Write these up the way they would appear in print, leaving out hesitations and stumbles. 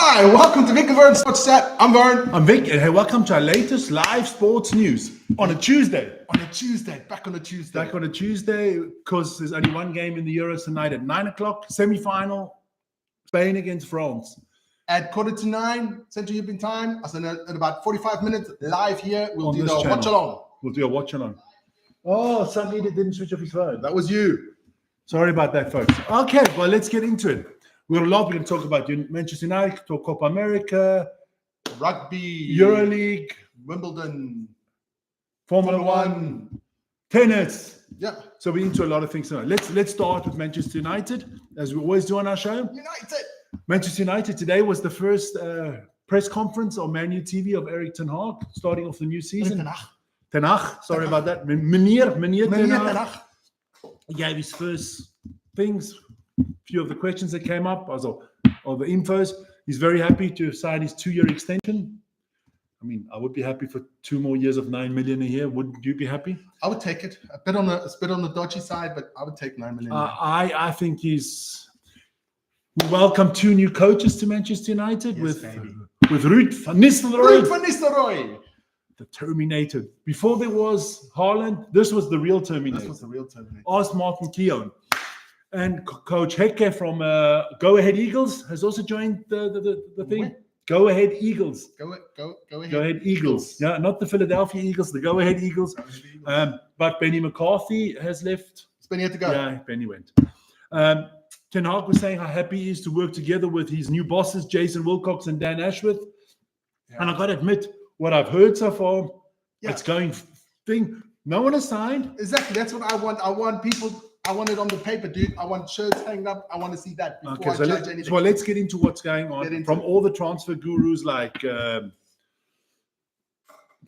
Hi, welcome to Vic and Vern Sports Chat. I'm Vern. I'm Vic, and hey, welcome to our latest live sports news on a Tuesday. Back on a Tuesday. Back on a Tuesday, because there's only one game in the Euros tonight at 9 o'clock, semi-final, Spain against France. At 9:15 Central European Time, as in about 45 minutes, live here, we'll On do this the channel. watch along. We'll do a watch-along. Oh, some idiot didn't switch off his phone. That was you. Sorry about that, folks. Okay, well, let's get into it. We're going to talk about Manchester United, talk Copa America, Rugby, EuroLeague, Wimbledon, Formula One, tennis. Yeah, So we're into a lot of things tonight. Let's start with Manchester United, as we always do on our show. United. Manchester United today was the first press conference on Man U TV of Erik ten Hag, starting off the new season. Ten Hag, sorry about that. Meneer Ten Hag. He gave his first things, a few of the questions that came up, also all the infos. He's very happy to have signed his 2-year extension. I mean, I would be happy for 2 more years of 9 million a year. Wouldn't you be happy? I would take it. A bit on the dodgy side, but I would take 9 million. I think we welcome 2 new coaches to Manchester United with Ruud van Nistelrooy. Ruud van Nistelrooy. The Terminator. Before there was Haaland, this was the real Terminator. This was the real Terminator. Ask Martin Keown. And Coach Hecke from Go Ahead Eagles has also joined the thing. Wait. Go Ahead Eagles. Go ahead. Go Ahead Eagles. Yeah, not the Philadelphia Eagles, the Go Ahead Eagles. But Benny McCarthy has left. It's been here to go. Yeah, Benny went. Ten Hag was saying how happy he is to work together with his new bosses, Jason Wilcox and Dan Ashworth. Yeah. And I got to admit, what I've heard so far, Yeah. it's going thing. No one has signed. Exactly. That's what I want. I want people. I want it on the paper, dude. I want shirts hanged up. I want to see that before I judge anything. So let's get into what's going Get on into from it. all the transfer gurus like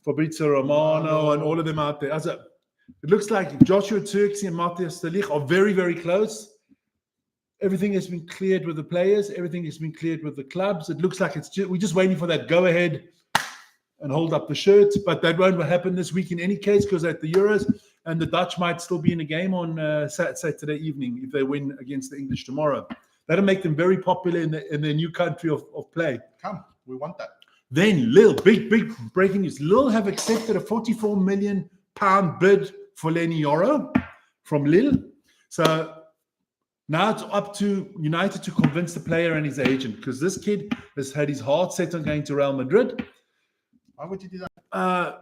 Fabrizio Romano and all of them out there. It looks like Joshua Turkey and Matthias de Ligt are very, very close. Everything has been cleared with the players. Everything has been cleared with the clubs. It looks like we're just waiting for that go ahead and hold up the shirt. But that won't happen this week in any case, because at the Euros, and the Dutch might still be in the game on Saturday evening if they win against the English tomorrow. That'll make them very popular in their new country of play. Come, we want that. Then Lille, big breaking news. Lille have accepted a £44 million bid for Lenny Yoro from Lille. So now it's up to United to convince the player and his agent, because this kid has had his heart set on going to Real Madrid. Why would you do that?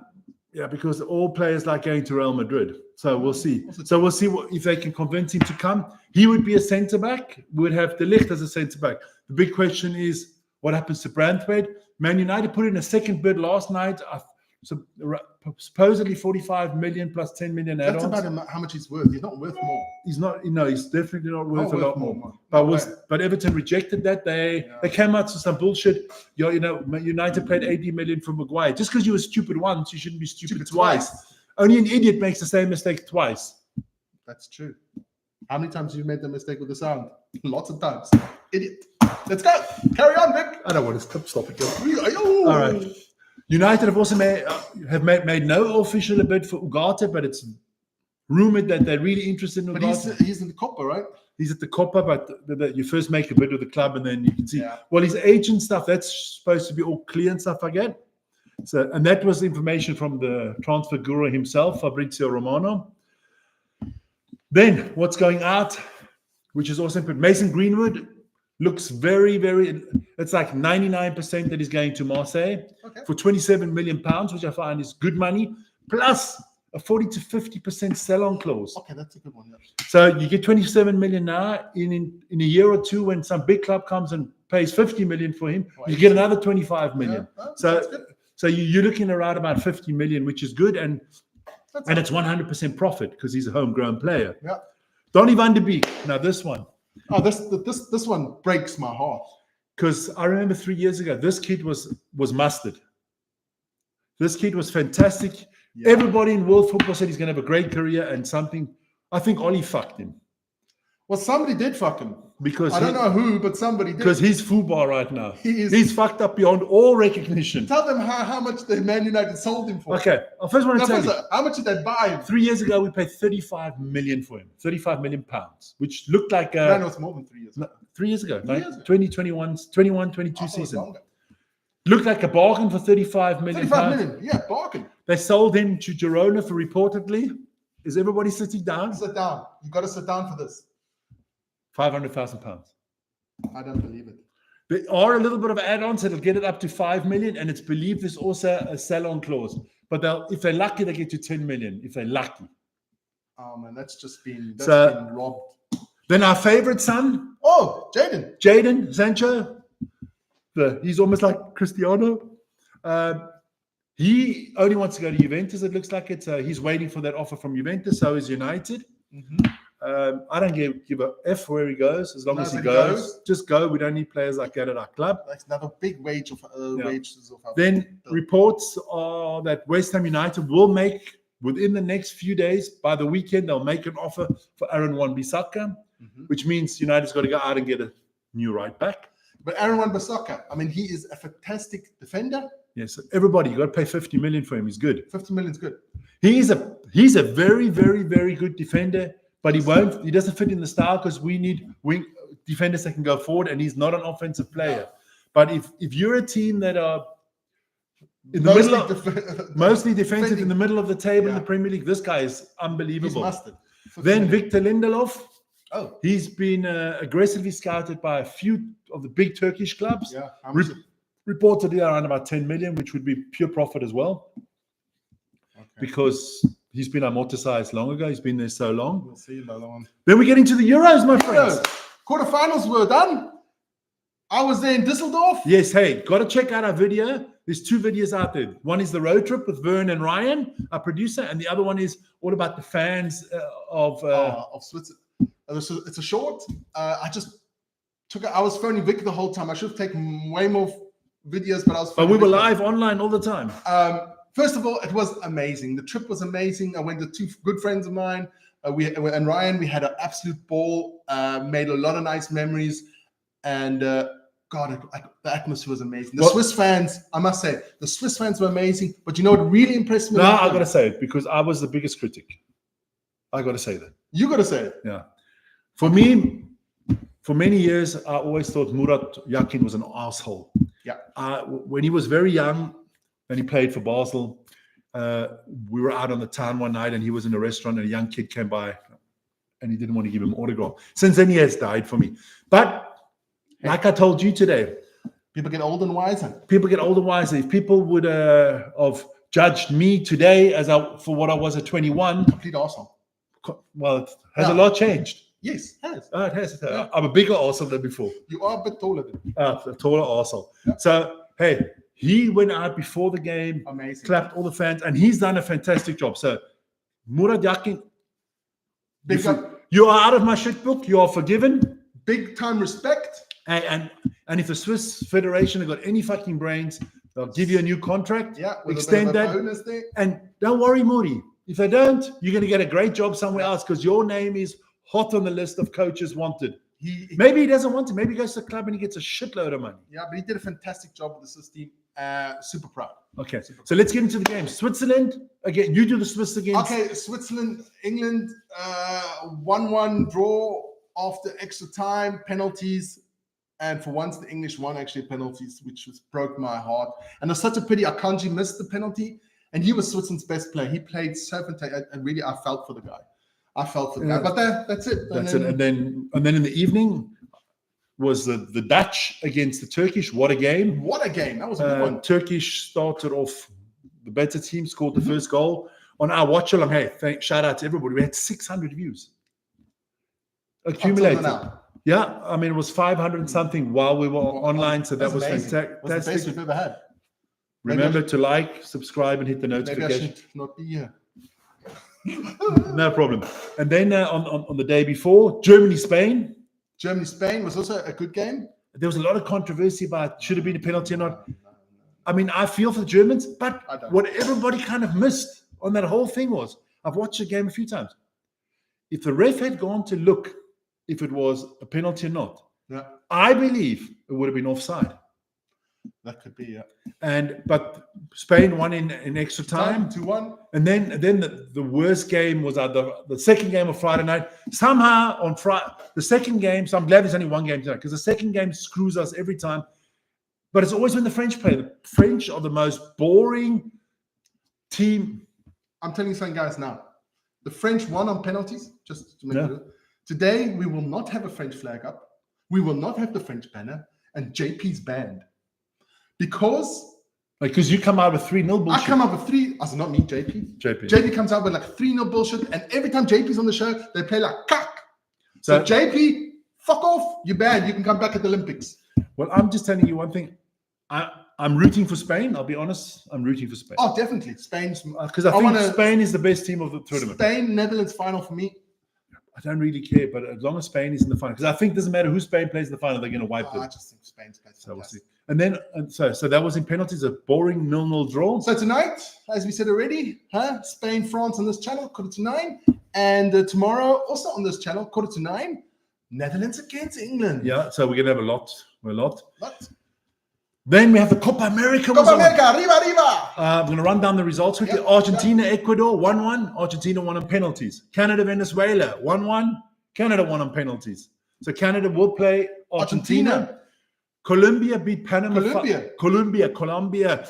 Yeah, because all players like going to Real Madrid. So we'll see. So we'll see if they can convince him to come. He would be a centre-back. We would have De Ligt as a centre-back. The big question is, what happens to Brandthwaite? Man United put in a second bid last night. Supposedly 45 million plus 10 million add-ons. That's about how much he's worth. He's not worth more. He's not. No, he's definitely not worth Not a lot more. But Everton rejected that. They came out to some bullshit. United paid 80 million for Maguire. Just because you were stupid once, you shouldn't be stupid twice. Only an idiot makes the same mistake twice. That's true. How many times have you made the mistake with the sound? Lots of times. Idiot. Let's go. Carry on, Vic. I don't want to stop it. All right. United have also made no official bid for Ugarte, but it's rumored that they're really interested in Ugarte. But he's in the Copa, right? He's at the Copa, but you first make a bid with the club, and then you can see. Yeah. Well, his agent stuff, that's supposed to be all clear and stuff like that. So, and that was information from the transfer guru himself, Fabrizio Romano. Then what's going out, which is also important, Mason Greenwood looks very, very. It's like 99% that he's going to Marseille for £27 million, which I find is good money, plus a 40 to 50% sell-on clause. Okay, that's a good one. Yeah. So you get 27 million now. In a year or two, when some big club comes and pays 50 million for him, you get another 25 million. Yeah, so you're looking around about 50 million, which is good, and it's 100% profit because he's a homegrown player. Yeah. Donny van de Beek. Now this one. Oh, this one breaks my heart. Because I remember 3 years ago, this kid was mustard. This kid was fantastic. Yeah. Everybody in world football said he's going to have a great career and something. I think Ollie fucked him. Well, somebody did fuck him. because I don't know who, but somebody did. because he's football right now. He's He's fucked up beyond all recognition. Tell them how much the Man United sold him for. Okay, I first want to No, tell you. first, how much did they buy him? 3 years ago, we paid 35 million for him. 35 million pounds, which looked like No, no, it's more than 3 years. no, 3 years ago, 3 years ago. 2021, 21, 22 I thought it was season. longer. Looked like a bargain for 35 million 35 pounds. million. Yeah, bargain. They sold him to Girona for reportedly. Is everybody sitting down? Sit down. You got to sit down for this. 500,000 pounds. I don't believe it. There are a little bit of add-ons that'll get it up to 5 million, and it's believed there's also a sell-on clause. But if they're lucky, they get to 10 million. If they're lucky. Oh man, that's been robbed. Then our favorite son, Oh, Jaden. Jadon Sancho. He's almost like Cristiano. He only wants to go to Juventus. It looks like it's. He's waiting for that offer from Juventus. So is United. I don't give a F where he goes as long as he goes. Just go. We don't need players like that at our club. That's another big wages of our Then reports are that West Ham United will make within the next few days. By the weekend, they'll make an offer for Aaron Wan-Bissaka, which means United's got to go out and get a new right back. But Aaron Wan-Bissaka, I mean, he is a fantastic defender. Yes, everybody, you got to pay 50 million for him. He's good. 50 million is good. He's a very, very, very good defender, but he doesn't fit in the style because we need wing defenders that can go forward, and he's not an offensive player. But if you're a team that are in the middle of mostly defensive in the middle of the table in the Premier League, this guy is unbelievable. He's mustard. Then Victor Lindelof. Oh, He's been aggressively scouted by a few of the big Turkish clubs. yeah. How much Reportedly around about 10 million, which would be pure profit as well, because he's been amortized long ago. He's been there so long. We'll see about that one. Then we get into the Euros, my friends. Quarterfinals were done. I was there in Düsseldorf. Yes, hey, got to check out our video. There's 2 videos out there. One is the road trip with Vern and Ryan, our producer, and the other one is all about the fans of Switzerland. It's a short. I was phoning Vic the whole time. I should have taken way more videos, but I was. But we were live online all the time. First of all, it was amazing. The trip was amazing. I went with 2 good friends of mine. And Ryan, we had an absolute ball. Made a lot of nice memories, and God, the atmosphere was amazing. The Swiss fans, I must say, the Swiss fans were amazing. But you know what really impressed me? No, I got to say it because I was the biggest critic. I got to say that. You got to say it. Yeah. For me, for many years, I always thought Murat Yakin was an asshole. Yeah. When he was very young and he played for Basel, we were out on the town one night and he was in a restaurant and a young kid came by and he didn't want to give him an autograph. Since then, he has died for me. But like I told you today, people get old and wiser. If people would have judged me today for what I was at 21, Complete arsehole. well, it has a lot changed. Yes, it has. It has. Yeah. I'm a bigger arsehole than before. You are a bit taller than me. A taller arsehole. Yeah. So, hey, he went out before the game, Amazing. clapped all the fans, and he's done a fantastic job. So, Murat Yakin, Big up, you are out of my shit book. You are forgiven. big time respect. And if the Swiss Federation have got any fucking brains, they'll give you a new contract. Yeah, with extend a bit of that. a bonus there. And don't worry, Muri. If they don't, you're going to get a great job somewhere else because your name is hot on the list of coaches wanted. Maybe he doesn't want to. Maybe he goes to the club and he gets a shitload of money. Yeah, but he did a fantastic job with the Swiss team. Super proud. Okay, so let's get into the game. Switzerland, again, you do the Swiss again. Okay, Switzerland, England, 1-1 draw after extra time, penalties. And for once, the English won actually penalties, which broke my heart. And it's such a pity Akanji missed the penalty. And he was Switzerland's best player. He played so fantastic. And really, I felt for the guy. But that's it. That's it. And then in the evening was the Dutch against the Turkish. What a game. What a game. That was a good one. Turkish started off the better team, scored the first goal. On our watch along, hey, shout out to everybody. We had 600 views accumulated. Yeah, I mean, it was 500 and something while we were online. So that was fantastic. That's the best we've ever had. Remember to like, subscribe, and hit the Maybe I notification. should not be here. No problem. And then on the day before, Germany-Spain. Germany-Spain was also a good game. There was a lot of controversy about should have been a penalty or not. I mean, I feel for the Germans, but what everybody kind of missed on that whole thing was, I've watched the game a few times. If the ref had gone to look if it was a penalty or not. Yeah, I believe it would have been offside. that could be. But Spain won in extra time. 2-1. And then the worst game was the second game of Friday night. Somehow on Friday, the second game, so I'm glad there's only one game tonight, because the second game screws us every time. But it's always when the French play. The French are the most boring team. I'm telling you something, guys, now. The French won on penalties, just to make Yeah. it. Today, we will not have a French flag up. We will not have the French banner, and JP's banned. Because Because you come out with 3-0 bullshit. I come up with 3, not me, JP. JP. JP comes out with like 3-0 bullshit, and every time JP's on the show, they play like cuck. So, So JP, fuck off, you're banned. You can come back at the Olympics. well, I'm just telling you one thing. I'm rooting for Spain. I'll be honest. I'm rooting for Spain. Oh, definitely. Spain's Because I I think wanna- Spain is the best team of the tournament. Spain, Netherlands final for me. I don't really care, but as long as Spain is in the final, because I think it doesn't matter who Spain plays in the final, they're going to wipe I them. just think Spain's played So we'll see. fantastic. And then, so that was in penalties, a boring 0-0 draw. So tonight, as we said already, Spain, France on this channel, 8:45. And tomorrow, also on this channel, 8:45, Netherlands against England. Yeah, so we're going to have a lot. But Then we have the Copa America. was Copa on. America, arriba! I'm going to run down the results quickly. Yeah, Argentina, Ecuador, 1-1. Argentina won on penalties. Canada, Venezuela, 1-1. Canada won on penalties. So Canada will play Argentina. Argentina. Colombia beat Panama. Colombia. Colombia.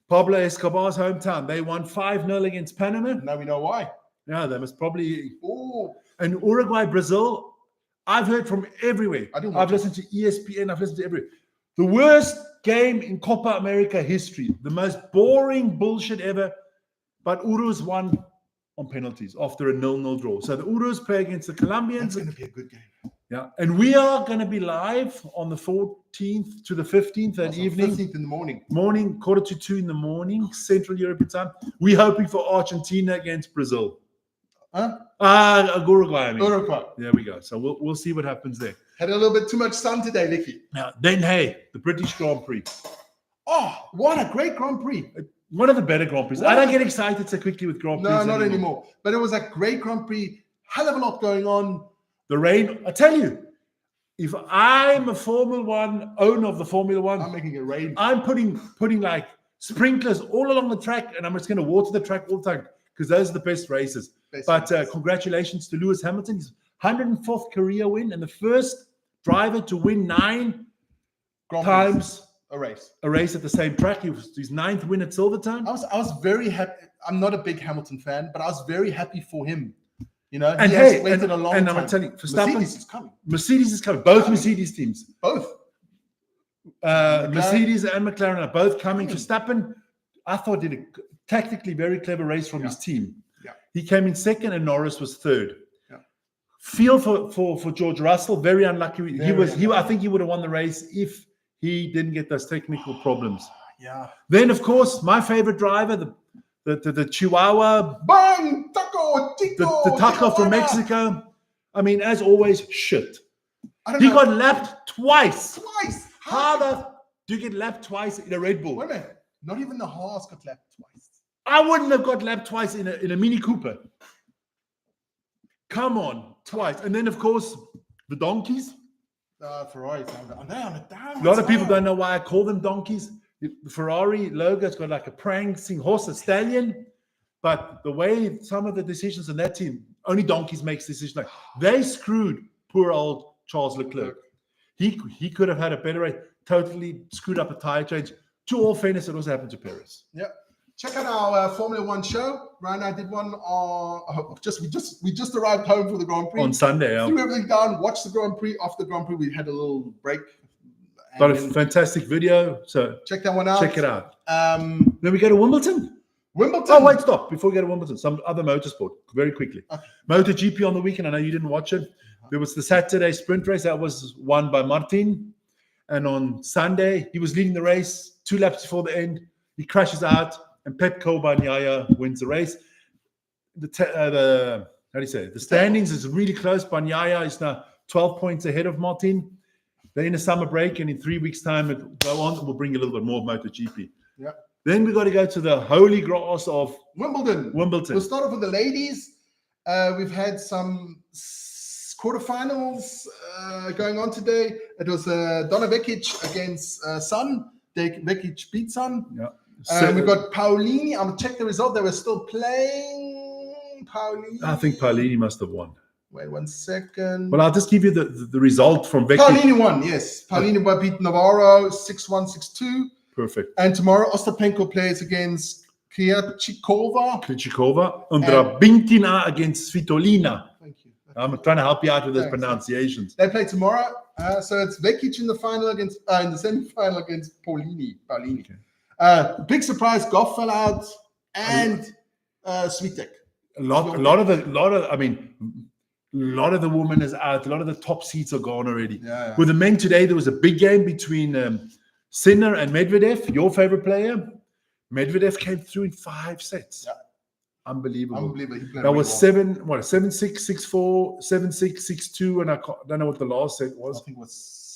Pablo Escobar's hometown. They won 5-0 against Panama. Now we know why. Yeah, they must probably. Oh, And Uruguay, Brazil. I've heard from everywhere. I didn't watch I've listened to ESPN. I've listened to everywhere. The worst game in Copa America history. The most boring bullshit ever. But Urus won on penalties after a 0-0 draw. So the Urus play against the that's Colombians. going to be a good game. Yeah. And we are going to be live on the 14th to the 15th that Also, evening. 15th in the morning. Morning, 1:45 in the morning, Central European time. We're hoping for Argentina against Brazil. Huh? Uruguay, I mean. Uruguay. There we go. So we'll see what happens there. Had a little bit too much sun today, Vicky. Now, then, hey, the British Grand Prix. Oh, what a great Grand Prix. One of the better Grand Prix. I don't get excited so quickly with Grand Prix. No, not anymore. But it was a great Grand Prix. Hell of a lot going on. The rain, I tell you, if I'm a Formula One owner of the Formula One, I'm making it rain. I'm putting like sprinklers all along the track, and I'm just going to water the track all the time because those are the best races. But congratulations to Lewis Hamilton. His 104th career win and the first driver to win 9 Grand Prix. times A race. a race at the same track. He was his 9th win at Silverstone. I was very happy. I'm not a big Hamilton fan, but I was very happy for him. You know, And he has hey, waited a long and time. I'm telling you, Verstappen, Mercedes is coming. Mercedes is coming. Both Mercedes teams. Both. Mercedes and McLaren are both coming. Verstappen, I thought, did a tactically very clever race from his team. Yeah. He came in second and Norris was third. Yeah. Feel for George Russell, very unlucky. I think he would have won the race if he didn't get those technical problems. Yeah. Then, of course, my favorite driver, the Chihuahua, Bang! Taco! Chico! the Taco from Tijuana! Mexico. I mean, as always, shit. I don't He know. got lapped twice. twice. How the do you get lapped twice in a Red Bull? Wait a minute. Not even the Haas got lapped twice. I wouldn't have got lapped twice in a Mini Cooper. Come on, twice. And then, of course, the donkeys. Ferraris. Are they on a down? A lot of people don't know why I call them donkeys. The Ferrari logo's got like a prancing horse, a stallion. But the way some of the decisions in that team, only donkeys makes decisions. Like they screwed poor old Charles Leclerc. He could have had a better race. Totally screwed up a tire change. To all fairness, it also happened to Perez. Yeah. Check out our Formula One show. Ryan and I did one on we just arrived home for the Grand Prix. On Sunday, Threw everything down, watched the Grand Prix. After the Grand Prix, we had a little break. got a And then fantastic video. So check that one out. check it out. Then Then we go to Wimbledon. Wimbledon. Oh, wait, stop. Before we go to Wimbledon, some other motorsport, very quickly. Okay. MotoGP on the weekend. I know you didn't watch it. There was the Saturday sprint race that was won by Martin. And on Sunday, he was leading the race 2 laps before the end. He crashes out, and Pepco Bagnaia wins the race. How do you say it? The standings is really close. Bagnaia is now 12 points ahead of Martin. They're in a summer break, and in 3 weeks' time, it will go on. We'll bring you a little bit more of MotoGP. Yeah. Then we got to go to the holy grass of Wimbledon. Wimbledon. We'll start off with the ladies. We've had some quarterfinals going on today. It was Donna Vekic against Sun. Vekic beat Sun. Yeah. We've got Paulini. I'm going to check the result. They were still playing. Paulini. I think Paulini must have won. Wait 1 second. Well, I'll just give you the result from Vekic. Paulini won, yes. Paulini beat Navarro 6-1, 6-2. Perfect. And tomorrow, Ostapenko plays against Krejcikova. And Rabintina against Svitolina. Thank you. I'm trying to help you out with those Thanks. pronunciations. They play tomorrow. So it's Vekic in the final against in the semi-final against Paulini. Okay. Big surprise, Goff fell out and Swiatek. A lot of the women is out. A lot of the top seats are gone already. Yeah. With the men today, there was a big game between Sinner and Medvedev, your favorite player. Medvedev came through in 5 sets. Yeah. Unbelievable. He played That really was well. 7-6, 6-4, 7-6, 6-2, and I don't know what the last set I was. think it was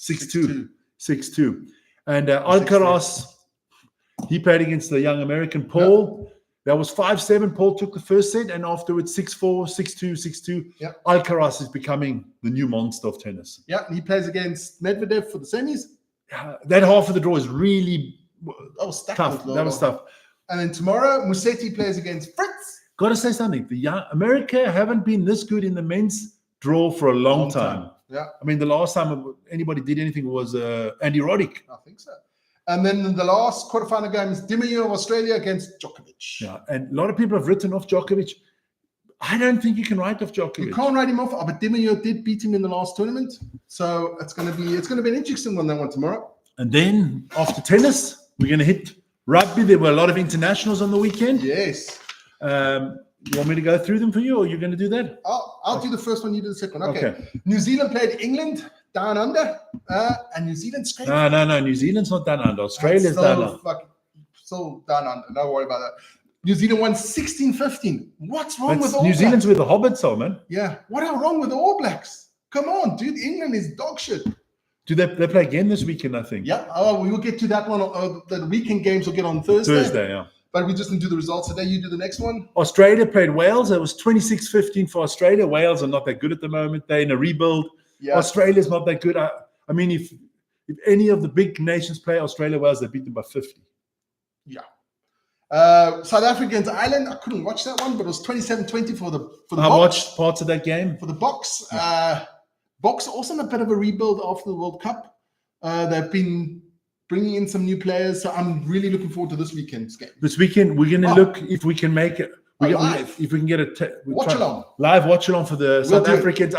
6-2. 6-2. And Alcaraz, he played against the young American Paul. That was 5-7. Paul took the first set, and afterwards 6-4, 6-2, 6-2. Yeah. Alcaraz is becoming the new monster of tennis. Yeah, and he plays against Medvedev for the semis. That half of the draw is really That was stacked tough. with That was tough. And then tomorrow, Musetti plays against Fritz. Got to say something. The young America haven't been this good in the men's draw for a long time. Yeah, I mean, the last time anybody did anything was Andy Roddick. I think so. And then the last quarterfinal game is Di Maria of Australia against Djokovic. Yeah, and a lot of people have written off Djokovic. I don't think you can write off Djokovic. You can't write him off, but Di Maria did beat him in the last tournament, so it's going to be an interesting one. That one tomorrow. And then after tennis, we're going to hit rugby. There were a lot of internationals on the weekend. Yes. You want me to go through them for you, or you're going to do that? I'll do the first one. You do the second one. Okay. New Zealand played England down under, and New Zealand scraped. No. New Zealand's not down under. Australia's down under. Still down under. Don't worry about that. New Zealand won 16-15. What's wrong with All New Blacks? Zealand's where the Hobbits are, man. Yeah. What are wrong with the All Blacks? Come on, dude. England is dog shit. Do they play again this weekend, I think? Yeah. Oh, we will get to that one. The weekend games will get on Thursday. Thursday, yeah. But we just didn't do the results today. You do the next one. Australia played Wales. It was 26-15 for Australia. Wales are not that good at the moment. They're in a rebuild. Yeah. Australia's not that good. I mean, if any of the big nations play Australia, Wales, they beat them by 50. Yeah. South Africa against Ireland. I couldn't watch that one, but it was 27-20 for the I Box. watched parts of that game. For the Box. Box also in a bit of a rebuild after the World Cup. They've been bringing in some new players, so I'm really looking forward to this weekend's game. This weekend, we're going to look if we can make it. If we can get a live watch along for the South Africans.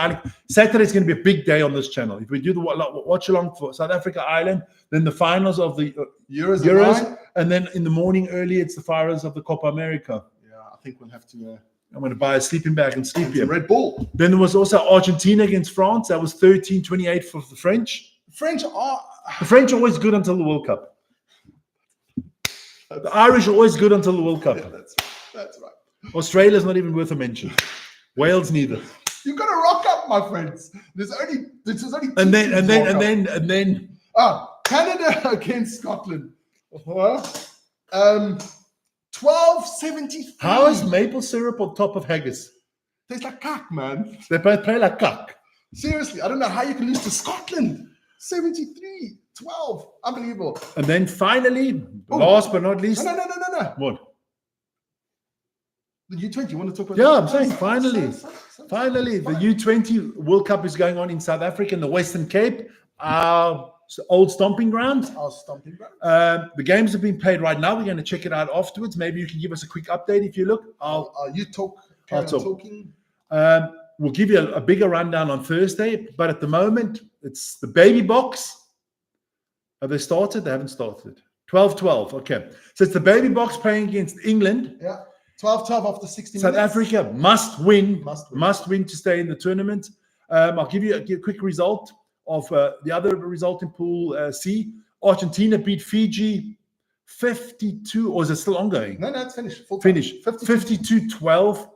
Saturday's going to be a big day on this channel. If we do the watch along for South Africa, Ireland, then the finals of the Euros, and then in the morning early, it's the finals of the Copa America. Yeah, I think we'll have to. I'm going to buy a sleeping bag and sleep here. Red Bull. Then there was also Argentina against France. That was 13-28 for the French. The French are always good until the World Cup. The Irish are always good until the World Cup. Yeah, that's right. Australia's not even worth a mention. Wales neither. You've got to rock up, my friends. There's only and then Canada against Scotland. Well, 12-73. How is maple syrup on top of haggis? Tastes like cack, man. They both play like cack. Seriously, I don't know how you can lose to Scotland. 73-12. Unbelievable. And then finally, last but not least. No. What? The U20, you want to talk about Yeah, that? I'm saying finally, the U20 World Cup is going on in South Africa in the Western Cape, our old stomping ground. Our stomping ground. The games have been played right now. We're going to check it out afterwards. Maybe you can give us a quick update if you look. You talk. I'll talk. Talking. We'll give you a bigger rundown on Thursday, but at the moment, it's the baby box. Have they started? They haven't started. 12-12. Okay. So it's the baby box playing against England. Yeah. 12-12 after 60 South minutes. Africa must win to stay in the tournament. I'll give you a quick result of the other result in Pool C. Argentina beat Fiji 52, or is it still ongoing? No, it's finished. Finished. 52-12.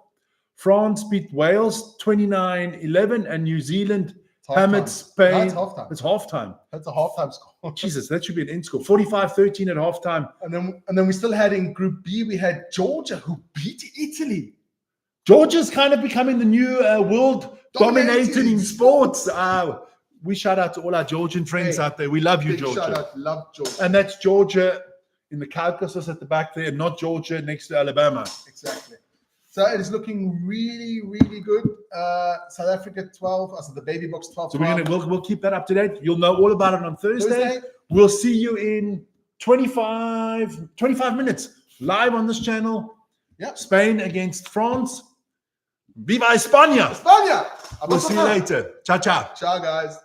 France beat Wales 29-11, and New Zealand hammered Spain. No, it's halftime. That's a halftime score. Jesus, that should be an end score. 45-13 at halftime. And then we still had in Group B, we had Georgia who beat Italy. Georgia's kind of becoming the new world dominating in sports. We shout out to all our Georgian friends Hey, out there. We love you, Big shout Georgia. out, love Georgia. And that's Georgia in the Caucasus at the back there, not Georgia next to Alabama. Exactly. So it is looking really, really good. South Africa 12, also the baby box 12. So we'll keep that up to date. You'll know all about it on Thursday. Thursday. We'll see you in 25 minutes live on this channel. Yep. Spain against France. Viva España! España! We'll see you later. Ciao, ciao. Ciao, guys.